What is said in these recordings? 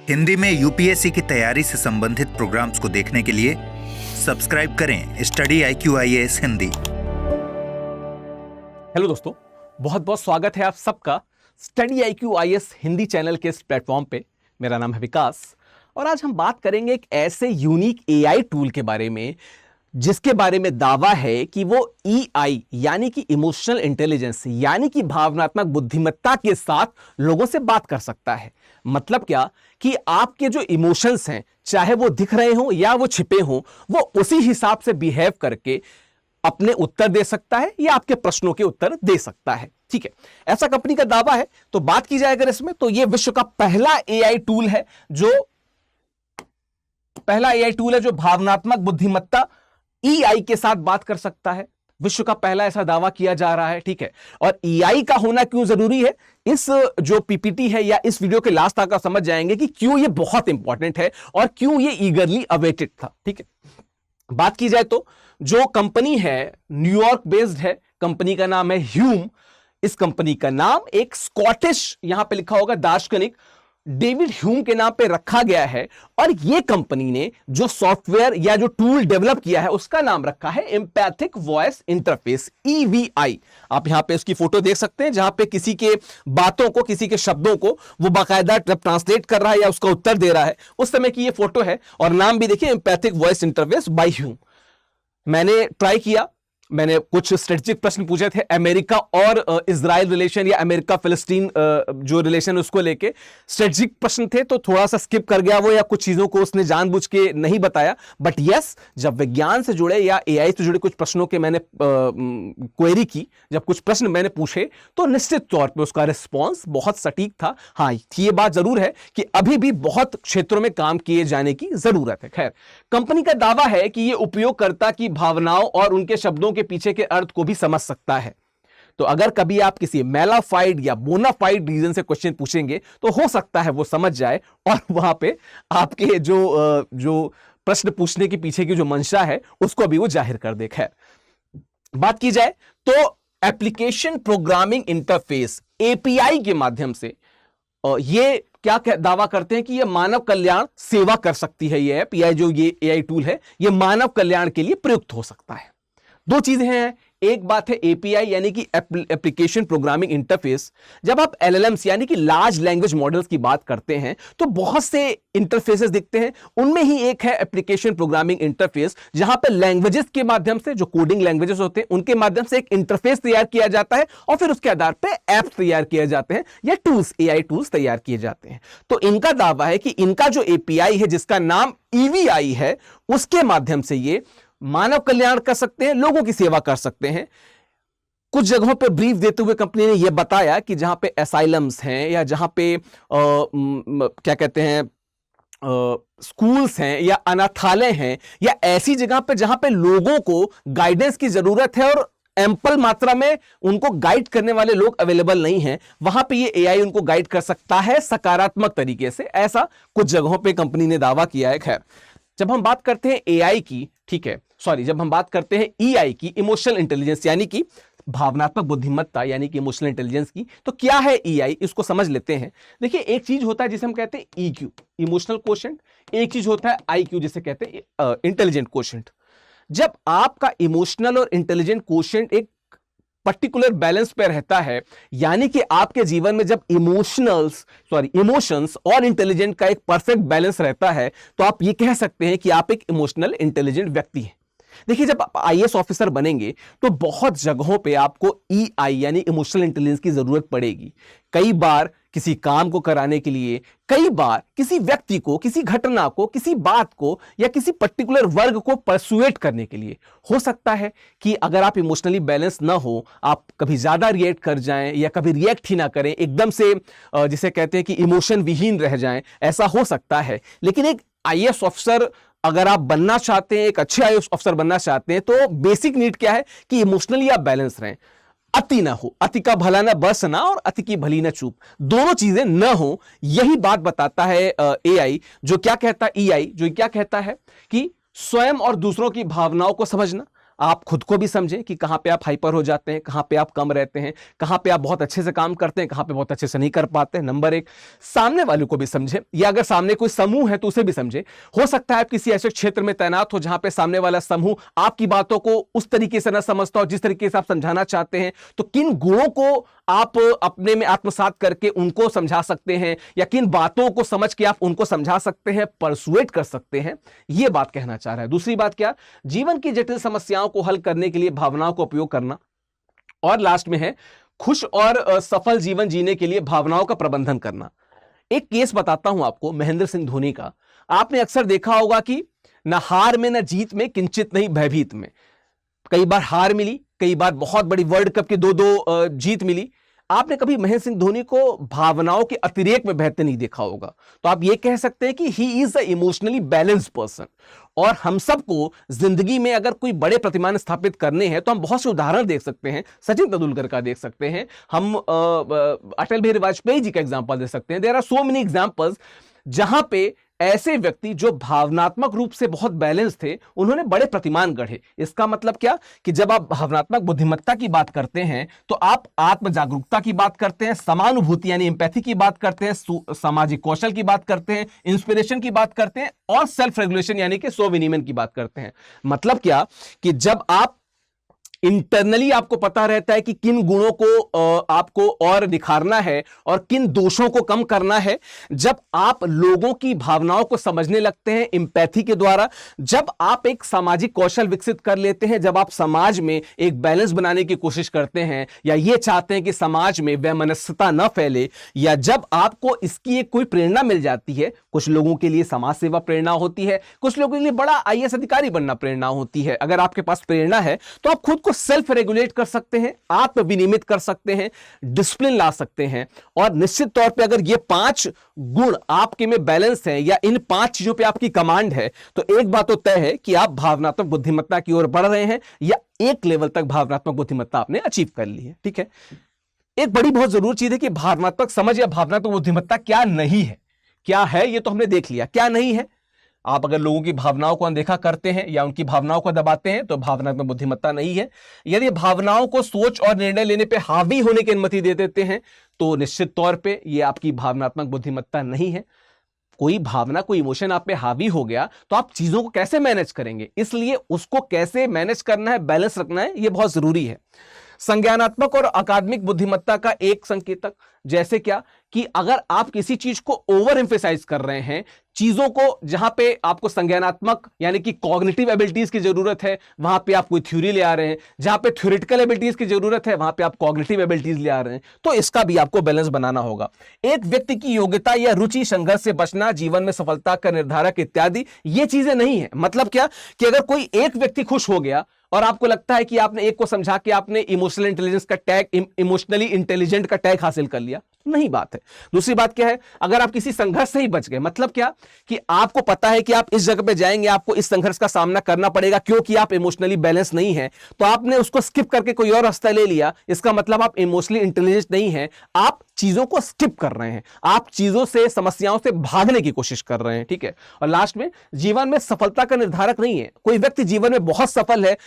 हिंदी में यूपीएससी की तैयारी से संबंधित प्रोग्राम्स को देखने के लिए सब्सक्राइब करें study IQ IAS Hindi. Hello दोस्तों, बहुत बहुत स्वागत है आप सबका study IQ IAS Hindi channel के इस प्लेटफॉर्म पे। मेरा नाम है विकास और आज हम बात करेंगे एक ऐसे यूनिक AI टूल के बारे में जिसके बारे में दावा है कि वो EI यानी कि इमोशनल इंटेलिजेंस यानी कि भावनात्मक बुद्धिमत्ता के साथ लोगों से बात कर सकता है। मतलब क्या कि आपके जो इमोशंस हैं, चाहे वो दिख रहे हों या वो छिपे हों, वो उसी हिसाब से बिहेव करके अपने उत्तर दे सकता है या आपके प्रश्नों के उत्तर दे सकता है। ठीक है, ऐसा कंपनी का दावा है। तो बात की जाए अगर इसमें, तो ये विश्व का पहला AI टूल है जो भावनात्मक बुद्धिमत्ता EI के साथ बात कर सकता है। विश्व का पहला ऐसा दावा किया जा रहा है। ठीक है, और EI का होना क्यों जरूरी है, इस जो PPT है या इस वीडियो के लास्ट तक आप समझ जाएंगे कि क्यों ये बहुत इंपॉर्टेंट है और क्यों ये ईगरली अवेटेड था। ठीक है, बात की जाए तो जो कंपनी है न्यूयॉर्क बेस्ड है, कंपनी का नाम है ह्यूम। इस कंपनी का नाम एक स्कॉटिश, यहां पे लिखा होगा दार्शनिक डेविड ह्यूम के नाम पे रखा गया है। और यह कंपनी ने जो सॉफ्टवेयर या जो टूल डेवलप किया है उसका नाम रखा है एम्पैथिक वॉइस इंटरफेस EVI। आप यहां पे उसकी फोटो देख सकते हैं जहां पे किसी के बातों को, किसी के शब्दों को वो बाकायदा जब ट्रांसलेट कर रहा है या उसका उत्तर दे रहा है, उस समय की ये फोटो है। और नाम भी देखिए, empathic voice interface by Hume. मैंने ट्राई किया, मैंने कुछ स्ट्रेटेजिक प्रश्न पूछे थे अमेरिका और इजराइल रिलेशन या अमेरिका फिलिस्तीन जो रिलेशन उसको लेके स्ट्रेटेजिक प्रश्न थे, तो थोड़ा सा स्किप कर गया वो, या कुछ चीजों को उसने जानबूझ के नहीं बताया। बट यस, जब विज्ञान से जुड़े या AI से जुड़े कुछ प्रश्नों के मैंने क्वेरी की, जब कुछ प्रश्न मैंने पूछे, तो निश्चित तौर पे उसका रिस्पॉन्स बहुत सटीक था। हाँ, ये बात जरूर है कि अभी भी बहुत क्षेत्रों में काम किए जाने की जरूरत है। खैर, कंपनी का दावा है कि यह उपयोगकर्ता की भावनाओं और उनके शब्दों के पीछे के अर्थ को भी समझ सकता है। तो अगर कभी आप किसी मेलाफाइड या बोनाफाइड रीजन से क्वेश्चन पूछेंगे तो हो सकता है वो समझ जाए और वहां पे आपके जो प्रश्न पूछने के पीछे की जो मंशा है उसको भी वो जाहिर कर दे। खैर, बात की जाए तो एप्लीकेशन प्रोग्रामिंग इंटरफेस API के माध्यम से ये क्या दावा करते हैं कि यह मानव कल्याण सेवा कर सकती है। ये ऐप या जो ये AI टूल है, यह मानव कल्याण के लिए प्रयुक्त हो सकता है। दो चीजें हैं, एक बात है API यानी कि एप्लीकेशन प्रोग्रामिंग इंटरफेस। जब आप LLMs यानी कि लार्ज लैंग्वेज मॉडल्स की बात करते हैं तो बहुत से इंटरफेसेस दिखते हैं, उनमें ही एक है एप्लीकेशन प्रोग्रामिंग इंटरफेस, जहां पर लैंग्वेजेस के माध्यम से, जो कोडिंग लैंग्वेजेस होते हैं उनके माध्यम से एक इंटरफेस तैयार किया जाता है और फिर उसके आधार पर ऐप्स तैयार किए जाते हैं या टूल्स, AI टूल्स तैयार किए जाते हैं। तो इनका दावा है कि इनका जो API है जिसका नाम EVI है, उसके माध्यम से ये मानव कल्याण कर सकते हैं, लोगों की सेवा कर सकते हैं। कुछ जगहों पे ब्रीफ देते हुए कंपनी ने यह बताया कि जहां पे असाइलम्स हैं या जहां पे क्या कहते हैं स्कूल्स हैं या अनाथालय हैं या ऐसी जगह पे जहां पे लोगों को गाइडेंस की जरूरत है और एम्पल मात्रा में उनको गाइड करने वाले लोग अवेलेबल नहीं हैं, वहां पे ये AI उनको गाइड कर सकता है सकारात्मक तरीके से। ऐसा कुछ जगहों पे कंपनी ने दावा किया है। खैर, जब हम बात करते हैं AI की, ठीक है, जब हम बात करते हैं EI की, इमोशनल इंटेलिजेंस यानी कि भावनात्मक बुद्धिमत्ता यानी कि इमोशनल इंटेलिजेंस की, तो क्या है EI, इसको समझ लेते हैं। देखिए, एक चीज होता है जिसे हम कहते हैं EQ, इमोशनल क्वोशेंट, एक चीज होता है IQ जिसे कहते हैं इंटेलिजेंट क्वोशेंट। जब आपका इमोशनल और इंटेलिजेंट क्वोशेंट एक पर्टिकुलर बैलेंस पे रहता है, यानी कि आपके जीवन में जब इमोशंस और इंटेलिजेंट का एक परफेक्ट बैलेंस रहता है, तो आप ये कह सकते हैं कि आप एक इमोशनल इंटेलिजेंट व्यक्ति हैं। देखिए, जब आप IAS ऑफिसर बनेंगे तो बहुत जगहों पे आपको EI यानी इमोशनल इंटेलिजेंस की जरूरत पड़ेगी। कई बार किसी काम को कराने के लिए, कई बार किसी व्यक्ति को, किसी घटना को, किसी बात को या किसी पर्टिकुलर वर्ग को परसुएट करने के लिए। हो सकता है कि अगर आप इमोशनली बैलेंस ना हो, आप कभी ज्यादा रिएक्ट कर जाएं या कभी रिएक्ट ही ना करें, एकदम से जिसे कहते हैं कि इमोशन विहीन रह जाएं, ऐसा हो सकता है। लेकिन एक IAS ऑफिसर अगर आप बनना चाहते हैं, एक अच्छे IAS ऑफिसर बनना चाहते हैं, तो बेसिक नीड क्या है कि इमोशनली आप बैलेंस रहें, अति ना हो, अति का भला ना बरसना और अति की भली ना चूक, दोनों चीजें न हो। यही बात बताता है AI, जो क्या कहता है EI, जो क्या कहता है कि स्वयं और दूसरों की भावनाओं को समझना, आप खुद को भी समझें कि कहां पे आप हाइपर हो जाते हैं, कहां पे आप कम रहते हैं, कहां पे आप बहुत अच्छे से काम करते हैं, कहां पे बहुत अच्छे से नहीं कर पाते हैं। नंबर एक, सामने वाले को भी समझें, या अगर सामने कोई समूह है तो उसे भी समझें। हो सकता है आप किसी ऐसे क्षेत्र में तैनात हो जहां पे सामने वाला समूह आपकी बातों को उस तरीके से ना समझता हो जिस तरीके से आप समझाना चाहते हैं। तो किन गुणों को आप अपने में आत्मसात करके उनको समझा सकते हैं, या किन बातों को समझ के आप उनको समझा सकते हैं, परसुएट कर सकते हैं, यह बात कहना चाह रहा है। दूसरी बात क्या, जीवन की जटिल समस्याओं को हल करने के लिए भावनाओं का उपयोग करना। और लास्ट में है, खुश और सफल जीवन जीने के लिए भावनाओं का प्रबंधन करना। एक केस बताता हूं आपको महेंद्र सिंह धोनी का। आपने अक्सर देखा होगा कि न हार में न जीत में, किंचित नहीं भयभीत में। कई बार हार मिली, कई बार बहुत बड़ी वर्ल्ड कप की दो जीत मिली। आपने कभी महेंद्र सिंह धोनी को भावनाओं के अतिरेक में बहते नहीं देखा होगा। तो आप ये कह सकते हैं कि he is a emotionally balanced person. और हम सबको जिंदगी में अगर कोई बड़े प्रतिमान स्थापित करने हैं तो हम बहुत से उदाहरण देख सकते हैं। सचिन तेंदुलकर का देख सकते हैं, हम अटल बिहारी वाजपेयी जी का एग्जांपल दे सकते हैं। There are so many examples जहां पे ऐसे व्यक्ति जो भावनात्मक रूप से बहुत बैलेंस थे, उन्होंने बड़े प्रतिमान गढ़े। इसका मतलब क्या कि जब आप भावनात्मक बुद्धिमत्ता की बात करते हैं तो आप आत्म जागरूकता की बात करते हैं, समानुभूति यानी एम्पैथी की बात करते हैं, सामाजिक कौशल की बात करते हैं, इंस्पिरेशन की बात करते हैं, और सेल्फ रेगुलेशन यानी कि स्व विनियमन की बात करते हैं। मतलब क्या कि जब आप इंटरनली आपको पता रहता है कि किन गुणों को आपको और निखारना है और किन दोषों को कम करना है, जब आप लोगों की भावनाओं को समझने लगते हैं एम्पैथी के द्वारा, जब आप एक सामाजिक कौशल विकसित कर लेते हैं, जब आप समाज में एक बैलेंस बनाने की कोशिश करते हैं, या ये चाहते हैं कि समाज में वैमनस्यता न फैले, या जब आपको इसकी एक कोई प्रेरणा मिल जाती है। कुछ लोगों के लिए समाज सेवा प्रेरणा होती है, कुछ लोगों के लिए बड़ा आईएएस अधिकारी बनना प्रेरणा होती है। अगर आपके पास प्रेरणा है तो आप खुद को सेल्फ रेगुलेट कर सकते हैं, आत्म विनियमित कर सकते हैं, डिसिप्लिन ला सकते हैं। और निश्चित तौर पे अगर ये 5 गुण आपके में बैलेंस है, या इन 5 चीजों पे आपकी कमांड है, तो एक बात तो तय है कि आप भावनात्मक बुद्धिमत्ता की ओर बढ़ रहे हैं, या एक लेवल तक भावनात्मक बुद्धिमत्ता आपने अचीव कर ली है। ठीक है, एक बड़ी बहुत जरूरी चीज है कि भावनात्मक समझ या भावनात्मक बुद्धिमत्ता क्या नहीं है। क्या है ये तो हमने देख लिया, क्या नहीं है। आप अगर लोगों की भावनाओं को अनदेखा करते हैं या उनकी भावनाओं को दबाते हैं तो भावनात्मक बुद्धिमत्ता नहीं है। यदि भावनाओं को सोच और निर्णय लेने पे हावी होने की अनुमति दे देते हैं तो निश्चित तौर पे ये आपकी भावनात्मक बुद्धिमत्ता नहीं है। कोई भावना, कोई इमोशन आप पे हावी हो गया तो आप चीजों को कैसे मैनेज करेंगे, इसलिए उसको कैसे मैनेज करना है, बैलेंस रखना है, यह बहुत जरूरी है। संज्ञानात्मक और अकादमिक बुद्धिमत्ता का एक संकेतक, जैसे क्या कि अगर आप किसी चीज को ओवर एम्फेसाइज कर रहे हैं, चीजों को जहां पे आपको संज्ञानात्मक यानी कि कॉग्निटिव एबिलिटीज की जरूरत है वहां पे आप कोई थ्योरी ले आ रहे हैं, जहां पे थ्योरेटिकल एबिलिटीज की जरूरत है वहां पे आप कॉग्निटिव एबिलिटीज ले आ रहे हैं, तो इसका भी आपको बैलेंस बनाना होगा। एक व्यक्ति की योग्यता या रुचि, संघर्ष से बचना, जीवन में सफलता का निर्धारक इत्यादि ये चीजें नहीं है। मतलब क्या कि अगर कोई एक व्यक्ति खुश हो गया और आपको लगता है कि आपने एक को समझा के आपने इमोशनल इंटेलिजेंस का टैग, इमोशनली इंटेलिजेंट का टैग हासिल कर लिया, नहीं बात है। दूसरी बात क्या है, अगर आप किसी संघर्ष से ही बच गए, मतलब क्या कि आपको पता है कि आप इस जगह पे जाएंगे, आपको इस संघर्ष का सामना करना पड़ेगा क्योंकि आप इमोशनली बैलेंस नहीं है, तो आपने उसको स्किप करके कोई और रास्ता ले लिया, इसका मतलब आप इमोशनली इंटेलिजेंट नहीं है, आप चीजों को स्किप कर रहे हैं, आप चीजों से, समस्याओं से भागने की कोशिश कर रहे हैं। ठीक है, और लास्ट में, जीवन में सफलता का निर्धारक नहीं है। कोई व्यक्ति जीवन में बहुत सफल है,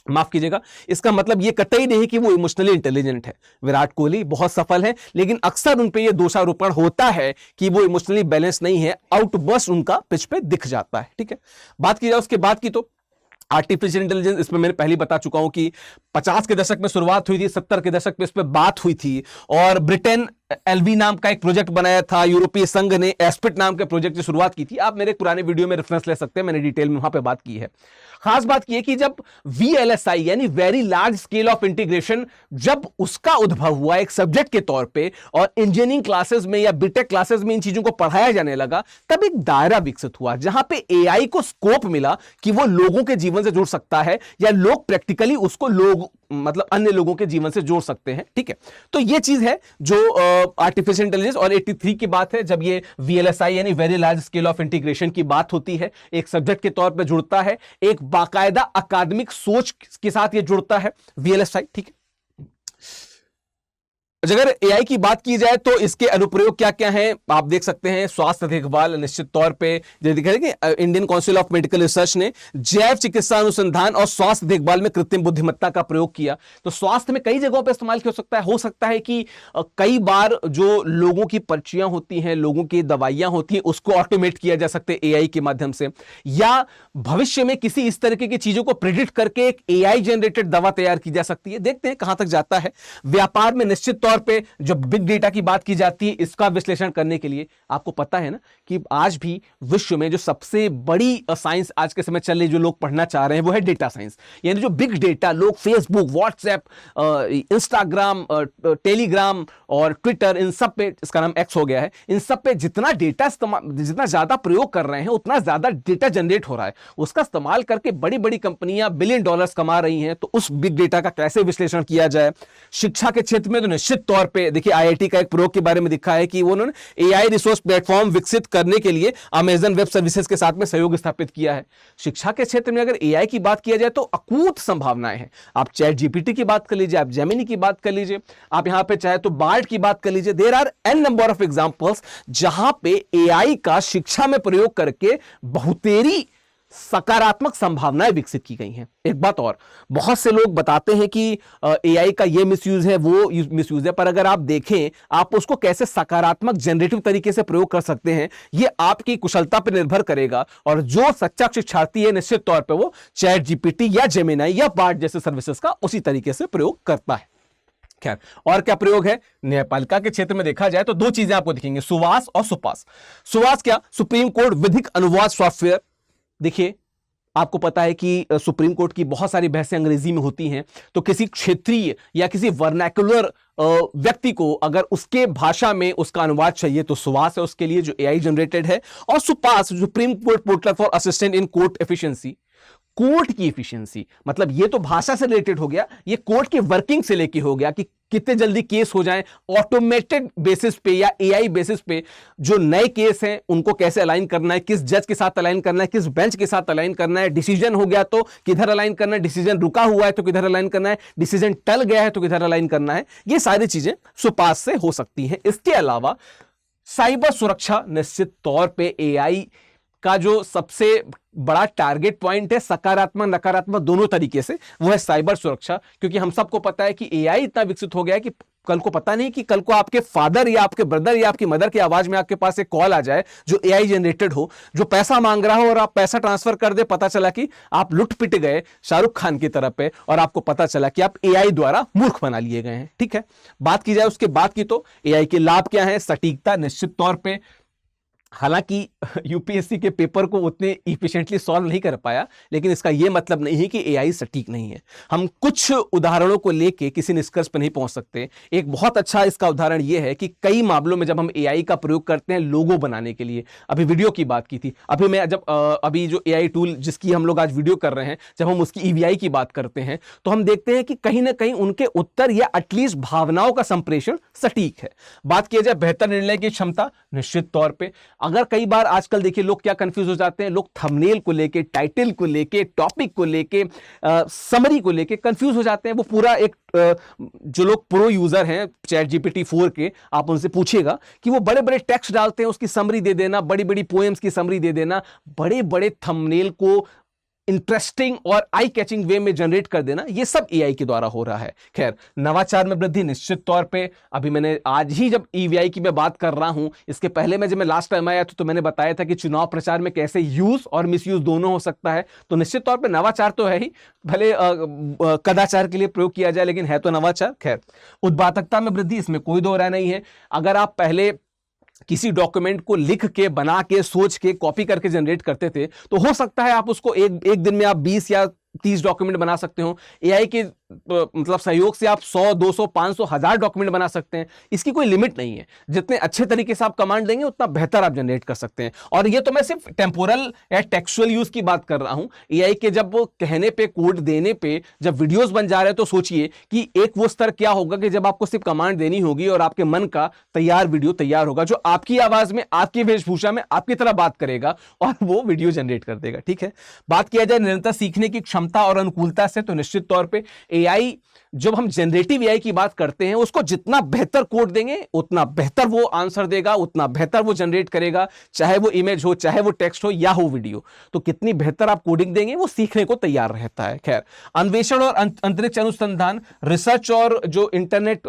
माफ कीजिएगा, इसका मतलब यह कतई नहीं कि वो इमोशनली इंटेलिजेंट है। विराट कोहली बहुत सफल है, लेकिन अक्सर उन पे यह दोषारोपण होता है कि वो इमोशनली बैलेंस नहीं है, आउटबर्स्ट उनका पिच पे दिख जाता है। ठीक है, बात की जाए उसके बाद की तो आर्टिफिशियल इंटेलिजेंस, इसमें मैंने पहले बता चुका हूं कि 50 के दशक में शुरुआत हुई थी, 70 के दशक में इस पर बात हुई थी, और ब्रिटेन एलवी नाम का एक प्रोजेक्ट बनाया था, यूरोपीय संघ ने एस्पिट नाम के प्रोजेक्ट की शुरुआत की थी। आप मेरे पुराने वीडियो में रेफरेंस ले सकते हैं, मैंने डिटेल में वहां पे बात की है। खास बात की है कि जब VLSI यानी very large scale of integration, जब उसका उद्भव हुआ एक सब्जेक्ट के तौर पे और इंजीनियरिंग क्लासेस में या बीटेक क्लासेस में इन चीजों को पढ़ाया जाने लगा, तब एक दायरा विकसित हुआ जहां पे AI को स्कोप मिला कि वो लोगों के जीवन से जुड़ सकता है, या लोग प्रैक्टिकली उसको मतलब अन्य लोगों के जीवन से जोड़ सकते हैं। ठीक है, तो ये चीज है जो आर्टिफिशियल इंटेलिजेंस, और 83 की बात है जब ये VLSI यानी very large scale of integration की बात होती है, एक सब्जेक्ट के तौर पे जुड़ता है, एक बाकायदा अकादमिक सोच के साथ ये जुड़ता है VLSI। ठीक है, अगर एआई की बात की जाए तो इसके अनुप्रयोग क्या क्या हैं आप देख सकते हैं। स्वास्थ्य देखभाल, निश्चित तौर पे Indian council of medical research ने जैव चिकित्सा अनुसंधान और स्वास्थ्य देखभाल में कृत्रिम बुद्धिमत्ता का प्रयोग किया। तो स्वास्थ्य में कई जगहों पर इस्तेमाल हो सकता है कि कई बार जो लोगों की पर्चियां होती हैं, लोगों की दवाइयां होती हैं, उसको ऑटोमेट किया जा सकता है एआई के माध्यम से, या भविष्य में किसी इस तरह की चीजों को प्रेडिक्ट करके एक एआई जनरेटेड दवा तैयार की जा सकती है। देखते हैं कहां तक जाता है। व्यापार में निश्चित तौर पे जो बिग डेटा की बात की जाती है, इसका विश्लेषण करने के लिए आपको पता है ना कि आज भी विश्व में जो सबसे बड़ी साइंस आज के समय चल रही, जो लोग पढ़ना चाह रहे हैं, वो है डेटा साइंस। यानी जो बिग डेटा, लोग फेसबुक, व्हाट्सएप, इंस्टाग्राम, टेलीग्राम और ट्विटर, इन सब पे, इसका नाम एक्स हो गया है, इन सब पे जितना डेटा जितना ज्यादा प्रयोग कर रहे हैं, उतना ज्यादा डेटा जनरेट हो रहा है। उसका इस्तेमाल करके बड़ी बड़ी कंपनियां बिलियन डॉलर्स कमा रही हैं। तो उस बिग डेटा का कैसे विश्लेषण किया जाए। शिक्षा के क्षेत्र में तो निश्चित तौर पे देखिए, आईआईटी का एक प्रयोग के बारे में दिखा है कि उन्होंने एआई रिसोर्स प्लेटफॉर्म विकसित करने के लिए अमेज़न वेब सर्विसेज के साथ में सहयोग स्थापित किया है। शिक्षा के क्षेत्र में अगर एआई की बात किया जाए तो अकूत संभावनाएं हैं। आप चैट जीपीटी की बात कर लीजिए, आप जेमिनी की बात कर लीजिए, आप यहां पे चाहे तो बार्ड की बात कर लीजिए। There are an number of examples जहां पे एआई का शिक्षा में प्रयोग करके बहुतेरी सकारात्मक संभावनाएं विकसित की गई हैं। एक बात और, बहुत से लोग बताते हैं कि एआई का ये मिसयूज है, वो मिसयूज है, पर अगर आप देखें, आप उसको कैसे सकारात्मक जनरेटिव तरीके से प्रयोग कर सकते हैं, ये आपकी कुशलता पर निर्भर करेगा। और जो सच्चा शिक्षार्थी है, निश्चित तौर पर वो चैट जीपीटी या जेमिनी या बार्ड जैसे सर्विसेज का उसी तरीके से प्रयोग करता है। खैर, और क्या प्रयोग है? न्यायपालिका के क्षेत्र में देखा जाए तो दो चीजें आपको दिखेंगे, सुवास और सुपास। सुवास क्या? सुप्रीम कोर्ट विधिक अनुवाद सॉफ्टवेयर। देखिए, आपको पता है कि सुप्रीम कोर्ट की बहुत सारी बहसें अंग्रेजी में होती हैं, तो किसी क्षेत्रीय या किसी वर्नाकुलर व्यक्ति को अगर उसके भाषा में उसका अनुवाद चाहिए तो सुवास है उसके लिए, जो एआई जनरेटेड है। और SUPACE, Supreme Court portal for assistant in court efficiency, court की एफिशिएंसी, मतलब ये तो भाषा से रिलेटेड हो गया, ये कोर्ट की वर्किंग से लेके हो गया कि कितने जल्दी केस हो जाएं, ऑटोमेटेड बेसिस पे या एआई बेसिस पे जो नए केस हैं उनको कैसे अलाइन करना है, किस जज के साथ अलाइन करना है, किस बेंच के साथ अलाइन करना है, डिसीजन हो गया तो किधर अलाइन करना है, डिसीजन रुका हुआ है तो किधर अलाइन करना है, डिसीजन टल गया है तो किधर अलाइन करना है। ये सारी चीजें सुपास से हो सकती हैं। इसके अलावा साइबर सुरक्षा, निश्चित तौर पे एआई का जो सबसे बड़ा टारगेट पॉइंट है, सकारात्मक नकारात्मक दोनों तरीके से, वो है साइबर सुरक्षा। क्योंकि हम सबको पता है कि एआई इतना विकसित हो गया है कि कल को पता नहीं कि कल को आपके फादर या आपके ब्रदर या आपकी मदर की आवाज में आपके पास एक कॉल आ जाए जो एआई जनरेटेड हो, जो पैसा मांग रहा हो और आप पैसा ट्रांसफर कर दे, पता चला कि आप लुट पिट गए शाहरुख खान की तरफ पे और आपको पता चला कि आप एआई द्वारा मूर्ख बना लिए गए हैं। ठीक है, बात की जाए उसके बाद की तो एआई के लाभ क्या है? सटीकता, निश्चित तौर पे हालांकि यूपीएससी के पेपर को उतने इफिशिएंटली सॉल्व नहीं कर पाया, लेकिन इसका यह मतलब नहीं है कि एआई सटीक नहीं है। हम कुछ उदाहरणों को लेके किसी निष्कर्ष पर नहीं पहुंच सकते। एक बहुत अच्छा इसका उदाहरण यह है कि कई मामलों में जब हम एआई का प्रयोग करते हैं लोगो बनाने के लिए, अभी वीडियो की बात की थी, अभी जो एआई टूल जिसकी हम लोग आज वीडियो कर रहे हैं, जब हम उसकी ईवीआई की बात करते हैं तो हम देखते हैं कि कहीं ना कहीं उनके उत्तर या एटलीस्ट भावनाओं का संप्रेषण सटीक है। बात किया जाए बेहतर निर्णय की क्षमता, निश्चित तौर पर अगर कई बार आजकल देखिए लोग क्या कंफ्यूज हो जाते हैं, लोग थंबनेल को लेके, टाइटल को लेके, टॉपिक को लेके, समरी को लेके कंफ्यूज हो जाते हैं। वो पूरा एक जो लोग प्रो यूजर हैं चैट जीपीटी 4 के, आप उनसे पूछिएगा कि वो बड़े बड़े टेक्स्ट डालते हैं, उसकी समरी दे देना, बड़ी बड़ी पोएम्स की समरी दे देना, बड़े बड़े थंबनेल को इंटरेस्टिंग और आई कैचिंग वे में जनरेट कर देना, ये सब एआई के द्वारा हो रहा है। खैर, नवाचार में वृद्धि, निश्चित तौर पे अभी मैंने आज ही जब ईवीआई की मैं बात कर रहा हूं, इसके पहले मैं जब मैं लास्ट टाइम आया तो मैंने बताया था कि चुनाव प्रचार में कैसे यूज और मिसयूज दोनों हो सकता है। तो निश्चित तौर पे नवाचार तो है ही, भले कदाचार के लिए प्रयोग किया जाए लेकिन है तो नवाचार। खैर, उत्पादकता में वृद्धि, इसमें कोई दो राय नहीं है। अगर आप पहले किसी डॉक्यूमेंट को लिख के, बना के, सोच के, कॉपी करके जनरेट करते थे तो हो सकता है आप उसको एक दिन में आप 20 या 30 डॉक्यूमेंट बना सकते हो। एआई के मतलब सहयोग से आप 100, 200, 500, 1000 डॉक्यूमेंट बना सकते हैं। इसकी कोई लिमिट नहीं है। जितने अच्छे तरीके से आप कमांड देंगे उतना बेहतर आप जनरेट कर सकते हैं। और ये तो मैं सिर्फ टेम्पोरल या टेक्सुअल यूज की बात कर रहा हूं। एआई के जब वो कहने पे, कोड देने पे जब वीडियोस बन जा रहे हैं तो सोचिए कि एक वो स्तर क्या होगा कि जब आपको सिर्फ कमांड देनी होगी और आपके मन का तैयार वीडियो तैयार होगा जो आपकी आवाज में, आपकी वेशभूषा में, आपकी तरह बात करेगा और वो वीडियो जनरेट कर देगा। ठीक है, बात किया जाए निरंतर सीखने की क्षमता क्षमता और अनुकूलता से, तो निश्चित तौर पे एआई, जब हम जनरेटिव एआई की बात करते हैं, उसको जितना बेहतर कोड देंगे उतना बेहतर वो आंसर देगा, उतना बेहतर वो जनरेट करेगा, चाहे वो इमेज हो, चाहे वो टेक्स्ट हो या हो वीडियो। तो कितनी बेहतर आप कोडिंग देंगे वो सीखने को तैयार रहता है। खैर, अन्वेषण और अंतरिक्ष अनुसंधान, रिसर्च और जो इंटरनेट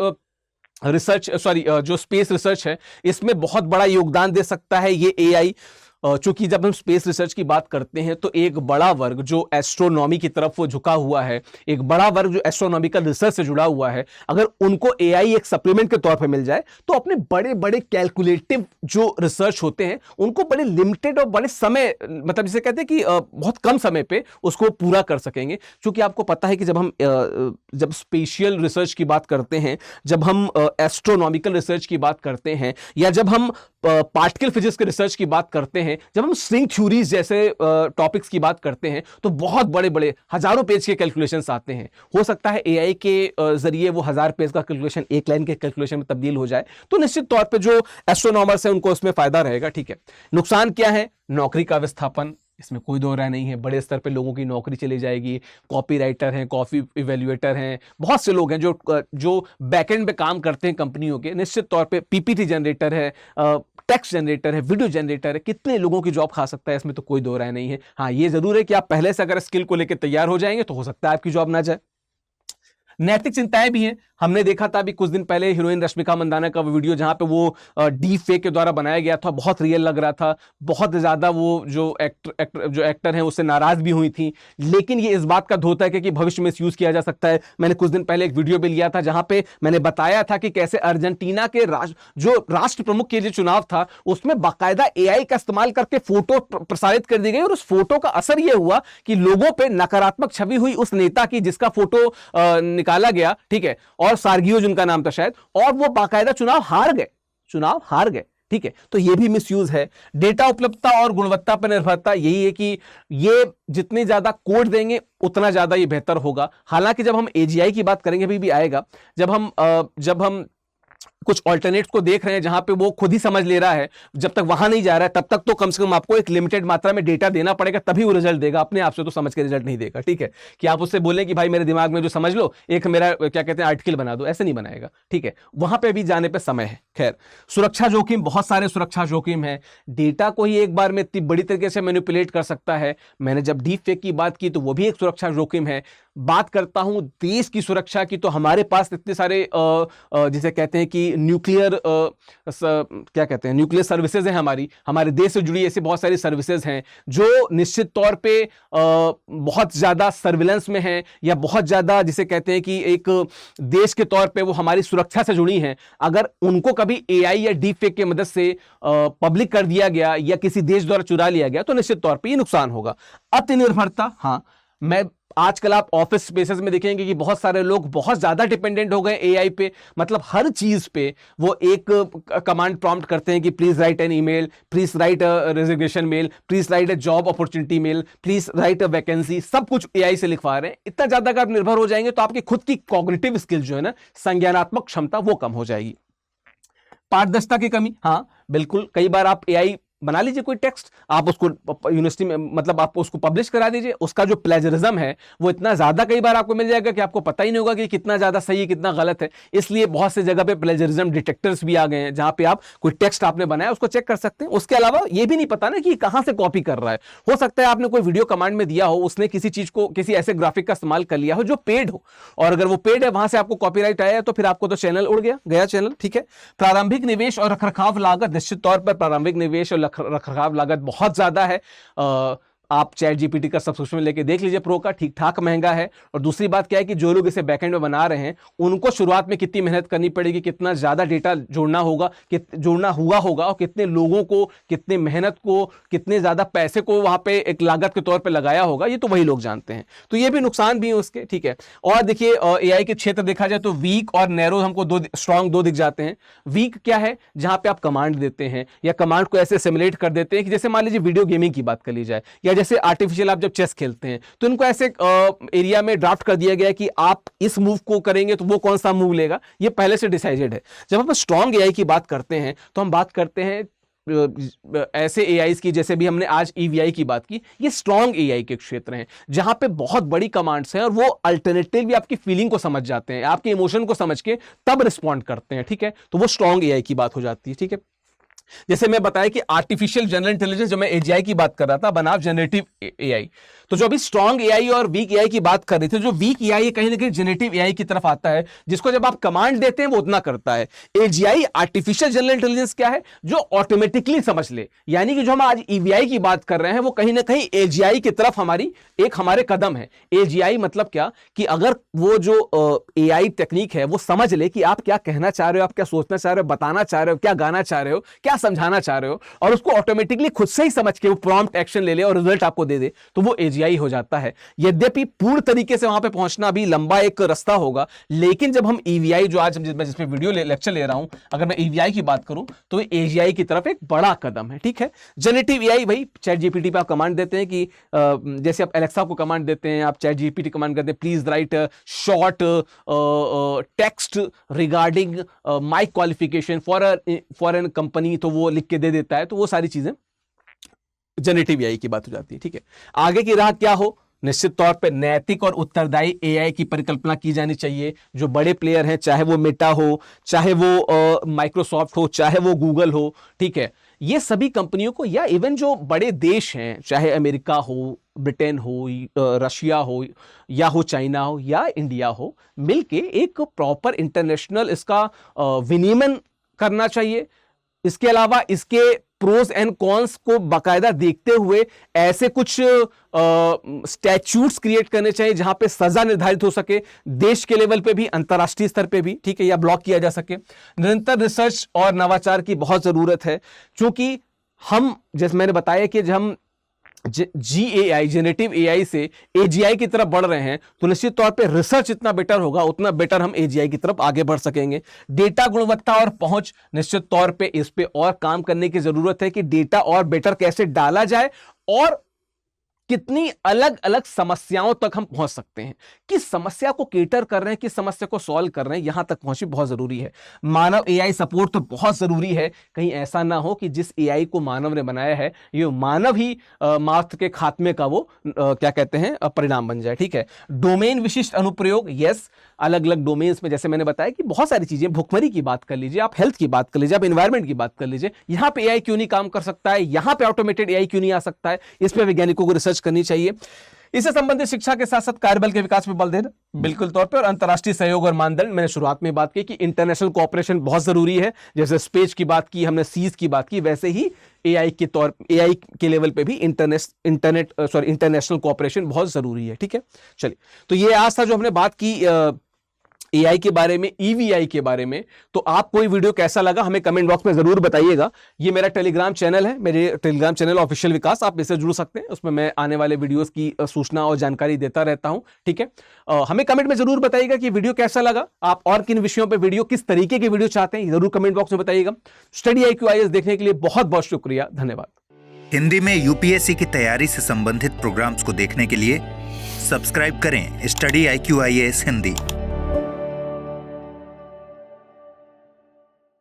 रिसर्च, जो स्पेस रिसर्च है, इसमें बहुत बड़ा योगदान दे सकता है ये एआई। चूंकि जब हम स्पेस रिसर्च की बात करते हैं तो एक बड़ा वर्ग जो एस्ट्रोनॉमी की तरफ वो झुका हुआ है, एक बड़ा वर्ग जो एस्ट्रोनॉमिकल रिसर्च से जुड़ा हुआ है, अगर उनको एआई एक सप्लीमेंट के तौर पर मिल जाए तो अपने बड़े बड़े कैलकुलेटिव जो रिसर्च होते हैं उनको बड़े लिमिटेड और बड़े समय, मतलब जिसे कहते हैं कि बहुत कम समय पे उसको पूरा कर सकेंगे। क्योंकि आपको पता है कि जब स्पेशियल रिसर्च की बात करते हैं, जब हम एस्ट्रोनॉमिकल रिसर्च की बात करते हैं, या जब हम पार्टिकल फिजिक्स के रिसर्च की बात करते हैं, जब हम स्ट्रिंग थ्योरीज जैसे टॉपिक्स की बात करते हैं, तो बहुत बड़े बड़े हजारों पेज के कैलकुलेशंस आते हैं। हो सकता है एआई के जरिए वो 1000 पेज का कैलकुलेशन एक लाइन के कैलकुलेशन में तब्दील हो जाए, तो निश्चित तौर पे जो एस्ट्रोनॉमर्स हैं उनको उसमें फायदा रहेगा। ठीक है, नुकसान क्या है? नौकरी का विस्थापन, इसमें कोई दो राय नहीं है, बड़े स्तर पे लोगों की नौकरी चली जाएगी। कॉपी राइटर हैं, कॉपी इवेल्युएटर हैं, बहुत से लोग हैं जो बैकएंड पे काम करते हैं कंपनियों के। निश्चित तौर पे पीपीटी जनरेटर है, टेक्स्ट जनरेटर है, वीडियो जनरेटर है, कितने लोगों की जॉब खा सकता है, इसमें तो कोई दो राय नहीं है। हाँ, ये जरूर है कि आप पहले से अगर स्किल को लेकर तैयार हो जाएंगे तो हो सकता है आपकी जॉब ना जाए। नैतिक चिंताएं भी हैं। हमने देखा था अभी कुछ दिन पहले हीरोइन रश्मिका मंदाना का वीडियो, जहां पे वो डीप फेक के द्वारा बनाया गया था, बहुत रियल लग रहा था, बहुत ज्यादा वो जो एक्टर हैं उससे नाराज भी हुई थी। लेकिन ये इस बात का धोता है कि भविष्य में मिसयूज किया जा सकता है। मैंने कुछ दिन पहले एक वीडियो भी लिया था जहां पे मैंने बताया था कि कैसे अर्जेंटीना के जो राष्ट्र प्रमुख के लिए चुनाव था उसमें बाकायदा एआई का इस्तेमाल करके फोटो प्रसारित कर दी गई, और उस फोटो का असर यह हुआ कि लोगों पर नकारात्मक छवि हुई उस नेता की जिसका फोटो निकाला गया। ठीक है, और सार्गियो जिनका नाम था शायद, और वो बाकायदा चुनाव हार गए। ठीक है, तो ये भी मिसयूज है। डेटा उपलब्धता और गुणवत्ता पर निर्भरता, यही है कि ये जितने ज्यादा कोड देंगे उतना ज्यादा ये बेहतर होगा। हालांकि जब हम एजीआई की बात करेंगे, अभी भी आएगा, जब हम कुछ ऑल्टरनेट्स को देख रहे हैं जहां पे वो खुद ही समझ ले रहा है, जब तक वहां नहीं जा रहा है तब तक तो कम से कम आपको एक लिमिटेड मात्रा में डेटा देना पड़ेगा, तभी वो रिजल्ट देगा। अपने आप से तो समझ के रिजल्ट नहीं देगा। ठीक है, कि आप उससे बोलें कि भाई मेरे दिमाग में जो समझ लो, एक मेरा क्या कहते हैं आर्टिकल बना दो, ऐसे नहीं बनाएगा। ठीक है, वहां पे भी जाने पे समय है। खैर, सुरक्षा जोखिम, बहुत सारे सुरक्षा जोखिम है। डेटा को ही एक बार में इतनी बड़ी तरीके से मैनिपुलेट कर सकता है। मैंने जब डीप फेक की बात की तो वो भी एक सुरक्षा जोखिम है। बात करता हूं देश की सुरक्षा की, तो हमारे पास इतने सारे जिसे कहते हैं कि न्यूक्लियर सर्विसेज हैं, हमारे देश से जुड़ी ऐसी बहुत सारी सर्विसेज हैं जो निश्चित तौर पे बहुत ज्यादा सर्विलेंस में हैं, या बहुत ज्यादा जिसे कहते हैं कि एक देश के तौर पे वो हमारी सुरक्षा से जुड़ी हैं। अगर उनको कभी एआई या डीप फेक की मदद से पब्लिक कर दिया गया या किसी देश द्वारा चुरा लिया गया तो निश्चित तौर पे ये नुकसान होगा। अति निर्भरता, हाँ, आजकल आप ऑफिस स्पेसेस में देखेंगे कि बहुत सारे लोग बहुत ज्यादा डिपेंडेंट हो गए एआई पे। मतलब हर चीज पे वो एक कमांड प्रॉम्प्ट करते हैं कि please write an email, please write a resignation mail, please write a job opportunity mail, please write a vacancy, सब कुछ एआई से लिखवा रहे हैं। इतना ज्यादा अगर आप निर्भर हो जाएंगे तो आपकी खुद की कॉग्निटिव स्किल जो है ना, संज्ञानात्मक क्षमता, वो कम हो जाएगी। पारदर्शिता की कमी, हाँ बिल्कुल, कई बार आप एआई बना लीजिए कोई टेक्स्ट, आप उसको यूनिवर्सिटी में, मतलब आप उसको पब्लिश करा दीजिए, उसका जो प्लेजरिज्म है वो इतना ज्यादा कई बार आपको मिल जाएगा कि आपको पता ही नहीं होगा कि कितना ज्यादा सही है कितना गलत है। इसलिए बहुत से जगह पे प्लेजरिज्म डिटेक्टर्स भी आ गए हैं, जहां पे आप कोई टेक्स्ट आपने बनाया उसको चेक कर सकते हैं। उसके अलावा ये भी नहीं पता ना कि कहां से कॉपी कर रहा है। हो सकता है आपने कोई वीडियो कमांड में दिया हो, उसने किसी चीज को, किसी ऐसे ग्राफिक का इस्तेमाल कर लिया हो जो पेड हो, और अगर वो पेड है वहां से आपको कॉपीराइट आया तो फिर आपको तो चैनल उड़ गया चैनल। ठीक है, प्रारंभिक निवेश और रखरखाव लागत, निश्चित तौर पर प्रारंभिक निवेश और रखरखाव लागत बहुत ज्यादा है। आप चैट जीपीटी का सब्सक्रिप्शन लेके देख लीजिए, प्रो का, ठीक ठाक महंगा है। और दूसरी बात क्या है कि जो लोग इसे बैकएंड में बना रहे हैं उनको शुरुआत में कितनी मेहनत करनी पड़ेगी, कितना ज्यादा डेटा जोड़ना हुआ होगा, और कितने लोगों को, कितने मेहनत को, कितने ज्यादा पैसे को वहां पे एक लागत के तौर पे लगाया होगा, ये तो वही लोग जानते हैं। तो ये भी नुकसान भी है उसके। ठीक है, और देखिए एआई के क्षेत्र देखा जाए तो वीक और नैरो हमको स्ट्रांग दो दिख जाते हैं। वीक क्या है? जहां पे आप कमांड देते हैं या कमांड को ऐसे सिमुलेट कर देते हैं कि जैसे मान लीजिए वीडियो गेमिंग की बात कर ली जाए, या जैसे आर्टिफिशियल आप जब चेस खेलते हैं तो इनको ऐसे एरिया में ड्राफ्ट कर दिया गया है कि आप इस मूव को करेंगे तो वो कौन सा मूव लेगा, ये पहले से डिसाइडेड है। जब हम स्ट्रांग एआई की बात करते हैं तो हम बात करते हैं ऐसे एआईज की, जैसे भी हमने आज ईवीआई की बात की, ये स्ट्रॉन्ग एआई के क्षेत्र हैं जहां पे बहुत बड़ी कमांड्स हैं और वो अल्टरनेटिवली आपकी फीलिंग को समझ जाते हैं, आपके इमोशन को समझ के तब रिस्पॉन्ड करते हैं, ठीक है। तो वो स्ट्रॉन्ग एआई की बात हो जाती है, ठीक है। जैसे मैं बताया कि आर्टिफिशियल जनरल इंटेलिजेंस, जो मैं एजीआई की बात कर रहा था बनाम जनरेटिव एआई, तो जो अभी स्ट्रॉन्ग एआई और वीक एआई की बात कर रहे थे, जो वीक एआई कहीं ना कहीं जनरेटिव एआई की तरफ आता है, जिसको जब आप कमांड देते हैं वो उतना करता है। एजीआई आर्टिफिशियल जनरल इंटेलिजेंस क्या है, जो ऑटोमेटिकली समझ ले, यानी कि जो हम आज ईवीआई की बात कर रहे हैं वो कहीं ना कहीं एजीआई की तरफ हमारे कदम है। एजीआई मतलब क्या, कि अगर वो जो एआई टेक्निक है वो समझ ले कि आप क्या कहना चाह रहे हो, आप क्या सोचना चाह रहे हो, बताना चाह रहे हो, क्या गाना चाह रहे हो, क्या समझाना चाह रहे हो, और उसको ऑटोमेटिकली खुद से ही समझ के वो प्रॉम्प्ट एक्शन ले ले और रिजल्ट आपको दे दे, तो वो एजीआई हो जाता है। यद्यपि पूर्ण तरीके से वहां पे पहुंचना भी लंबा एक रास्ता होगा, लेकिन जब हम ईवीआई, जो आज मैं जिसमें वीडियो लेक्चर ले रहा हूं, अगर मैं ईवीआई की बात करूं तो एजीआई की तरफ एक बड़ा कदम है, ठीक है। जनरेटिव एआई, भाई चैट जीपीटी पे आप कमांड देते हैं कि जैसे आप एलेक्सा को कमांड देते हैं, आप चैट जीपीटी कमांड करते हैं please write short text regarding my qualification for an company, तो वो लिख के दे देता है। तो वो सारी चीजें जनरेटिव एआई की बात हो जाती है, ठीक है। आगे की राह क्या हो, निश्चित तौर पे नैतिक और उत्तरदायी एआई की परिकल्पना की जानी चाहिए। जो बड़े प्लेयर हैं, चाहे वो मेटा हो, चाहे वो माइक्रोसॉफ्ट हो, चाहे वो गूगल हो, ठीक है, ये सभी कंपनियों को, या इवन जो बड़े देश हैं, चाहे अमेरिका हो, ब्रिटेन हो, रशिया हो, या हो चाइना हो, या इंडिया हो, मिलके एक प्रॉपर इंटरनेशनल इसका विनियमन करना चाहिए। इसके अलावा इसके प्रोज एंड कॉन्स को बाकायदा देखते हुए ऐसे कुछ स्टैट्यूट्स क्रिएट करने चाहिए जहां पे सजा निर्धारित हो सके, देश के लेवल पे भी, अंतर्राष्ट्रीय स्तर पे भी, ठीक है, या ब्लॉक किया जा सके। निरंतर रिसर्च और नवाचार की बहुत जरूरत है, क्योंकि हम, जैसे मैंने बताया कि जब हम जीएआई, जनरेटिव एआई से एजीआई की तरफ बढ़ रहे हैं, तो निश्चित तौर पे रिसर्च इतना बेटर होगा, उतना बेटर हम एजीआई की तरफ आगे बढ़ सकेंगे। डेटा गुणवत्ता और पहुंच, निश्चित तौर पे इस पे और काम करने की जरूरत है कि डेटा और बेटर कैसे डाला जाए और कितनी अलग अलग समस्याओं तक हम पहुंच सकते हैं, किस समस्या को केटर कर रहे हैं, किस समस्या को सॉल्व कर रहे हैं, यहां तक पहुंची बहुत जरूरी है। मानव एआई सपोर्ट तो बहुत जरूरी है, कहीं ऐसा ना हो कि जिस एआई को मानव ने बनाया है, ये मानव ही मात्र के खात्मे का वो क्या कहते हैं परिणाम बन जाए, ठीक है। डोमेन विशिष्ट अनुप्रयोग, यस, अलग अलग डोमेन्स में, जैसे मैंने बताया कि बहुत सारी चीजें, भुखमरी की बात कर लीजिए, आप हेल्थ की बात कर लीजिए, आप एनवायरमेंट की बात कर लीजिए, यहां पे एआई क्यों नहीं काम कर सकता है, यहां पे ऑटोमेटेड एआई क्यों नहीं आ सकता है, इस पे वैज्ञानिकों को रिसर्च करनी चाहिए। इससे संबंधित शिक्षा के साथ साथ कार्यबल के विकास पर बल देना बिल्कुल तौर पे, और अंतर्राष्ट्रीय सहयोग और मानदंड, मैंने शुरुआत में बात की कि इंटरनेशनल कोऑपरेशन बहुत जरूरी है। जैसे स्पेस की बात की हमने, सीज की बात की, वैसे ही एआई के लेवल पे भी इंटरनेशनल कोऑपरेशन बहुत जरूरी है, ठीक है। चलिए, तो ये आज था जो हमने बात की एआई के बारे में, ईवीआई के बारे में। तो आपको ये वीडियो कैसा लगा हमें कमेंट बॉक्स में जरूर बताइएगा। ये मेरा टेलीग्राम चैनल है, मेरे टेलीग्राम चैनल ऑफिशियल विकास, आप इससे जुड़ सकते हैं, उसमें मैं आने वाले वीडियोस की सूचना और जानकारी देता रहता हूं, ठीक है। हमें कमेंट में जरूर बताइएगा कि वीडियो कैसा लगा, आप और किन विषयों पर वीडियो, किस तरीके की वीडियो चाहते हैं, जरूर कमेंट बॉक्स में बताइएगा। स्टडी IQ IAS देखने के लिए बहुत बहुत शुक्रिया, धन्यवाद। हिंदी में यूपीएससी की तैयारी से संबंधित प्रोग्राम्स को देखने के लिए सब्सक्राइब करें स्टडी IQ IAS हिंदी।